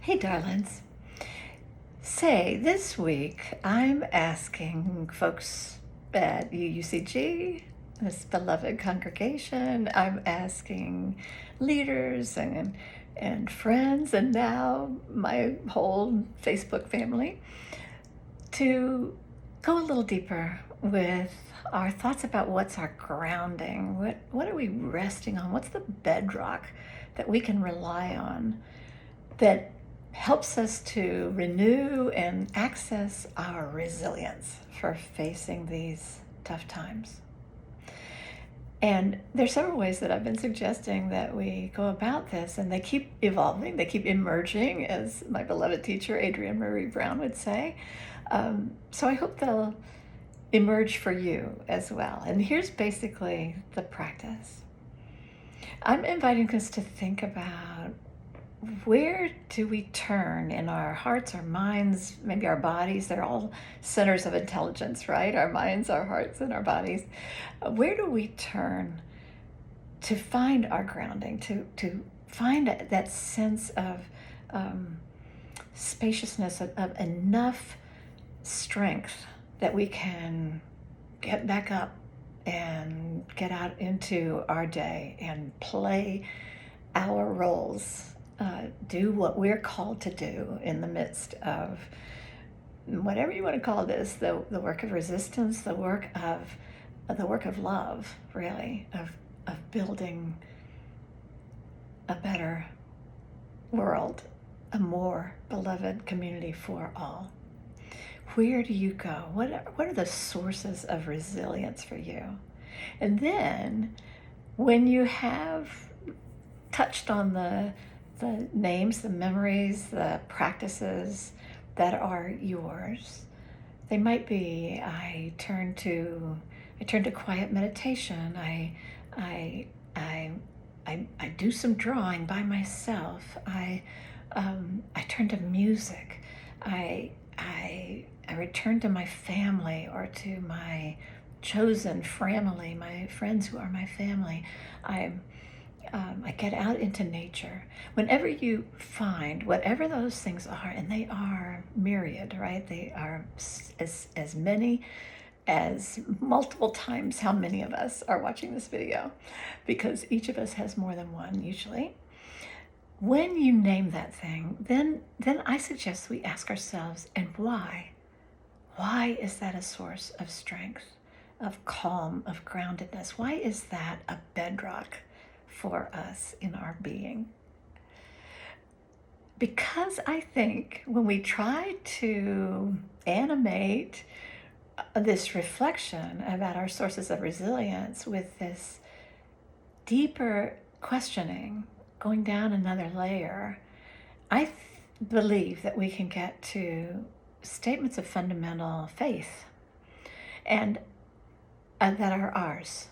Hey, darlings. Say, this week I'm asking folks at UUCG, this beloved congregation, I'm asking leaders and friends, and now my whole Facebook family to go a little deeper with our thoughts about what's our grounding, what are we resting on, what's the bedrock that we can rely on that helps us to renew and access our resilience for facing these tough times. And there's several ways that I've been suggesting that we go about this, and they keep evolving, they keep emerging, as my beloved teacher Adrienne Marie Brown would say. So I hope they'll emerge for you as well. And here's basically the practice. I'm inviting us to think about, where do we turn in our hearts, our minds, maybe our bodies? They're all centers of intelligence, right? Our minds, our hearts, and our bodies. Where do we turn to find our grounding, to find that sense of spaciousness, of enough strength that we can get back up and get out into our day and play our roles, do what we're called to do in the midst of whatever you want to call this, the work of resistance, the work of love, really, of building a better world, a more beloved community for all. Where do you go? What are the sources of resilience for you? And then when you have touched on the names, the memories, the practices that are yours, they might be, I turn to quiet meditation. I do some drawing by myself. I turn to music. I return to my family, or to my chosen family, my friends who are my family. I get out into nature. Whenever you find whatever those things are, and they are myriad, right? They are as many as multiple times how many of us are watching this video, because each of us has more than one usually. When you name that thing, then I suggest we ask ourselves, and why? Why is that a source of strength, of calm, of groundedness? Why is that a bedrock for us in our being? Because I think when we try to animate this reflection about our sources of resilience with this deeper questioning, going down another layer, I believe that we can get to statements of fundamental faith, and that are ours.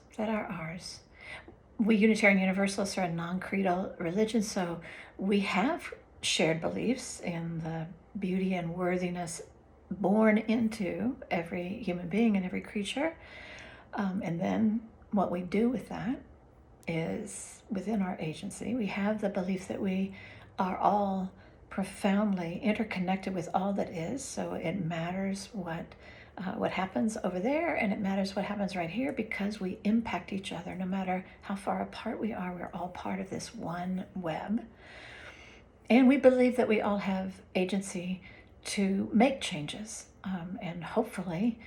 We Unitarian Universalists are a non-creedal religion, so we have shared beliefs in the beauty and worthiness born into every human being and every creature. And then what we do with that is, within our agency, we have the belief that we are all profoundly interconnected with all that is. So it matters what happens over there, and it matters what happens right here, because we impact each other. No matter how far apart we are, we're all part of this one web. And we believe that we all have agency to make changes. And hopefully,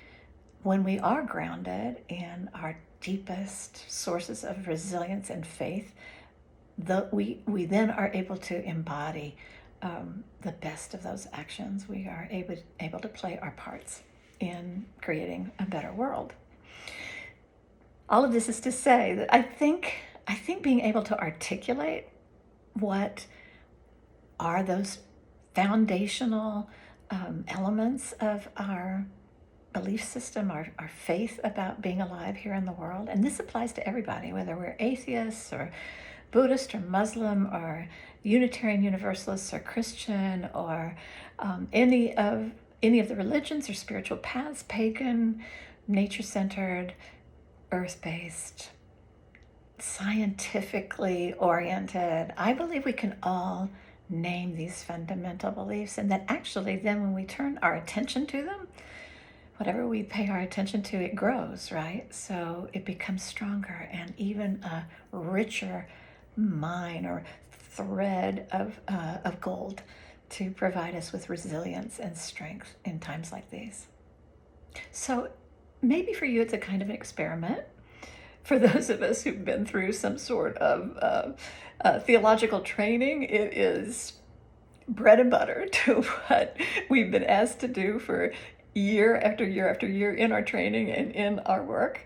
when we are grounded in our deepest sources of resilience and faith, we then are able to embody the best of those actions. We are able to play our parts in creating a better world. All of this is to say that I think being able to articulate what are those foundational elements of our belief system, our faith about being alive here in the world, and this applies to everybody, whether we're atheists or Buddhist or Muslim or Unitarian Universalists or Christian, or any of the religions or spiritual paths, pagan, nature-centered, earth-based, scientifically oriented. I believe we can all name these fundamental beliefs, and that actually then when we turn our attention to them, whatever we pay our attention to, it grows, right? So it becomes stronger and even a richer mine or thread of gold to provide us with resilience and strength in times like these. So maybe for you, it's a kind of an experiment. For those of us who've been through some sort of theological training, it is bread and butter to what we've been asked to do for year after year after year in our training and in our work.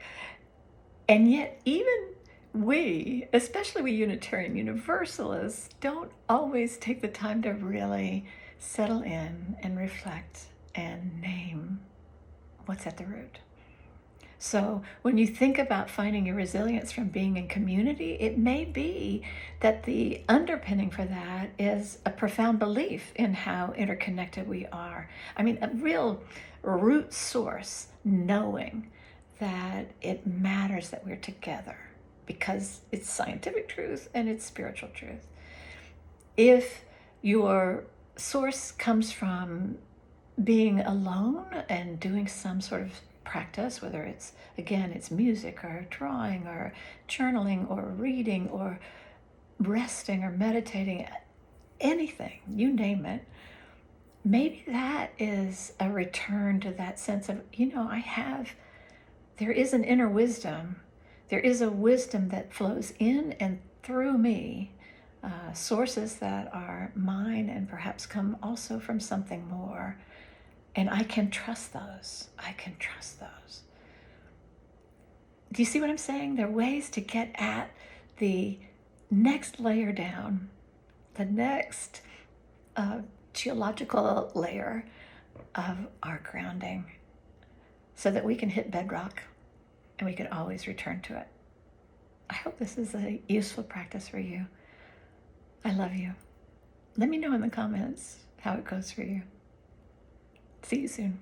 And yet, even we, especially we Unitarian Universalists, don't always take the time to really settle in and reflect and name what's at the root. So when you think about finding your resilience from being in community, it may be that the underpinning for that is a profound belief in how interconnected we are. I mean, a real root source, knowing that it matters that we're together because it's scientific truth and it's spiritual truth. If your source comes from being alone and doing some sort of practice, whether it's, again, it's music or drawing or journaling or reading or resting or meditating, anything, you name it, maybe that is a return to that sense of, there is an inner wisdom. There is a wisdom that flows in and through me, sources that are mine and perhaps come also from something more. And I can trust those. I can trust those. Do you see what I'm saying? There are ways to get at the next layer down, the next geological layer of our grounding, so that we can hit bedrock and we can always return to it. I hope this is a useful practice for you. I love you. Let me know in the comments how it goes for you. See you soon.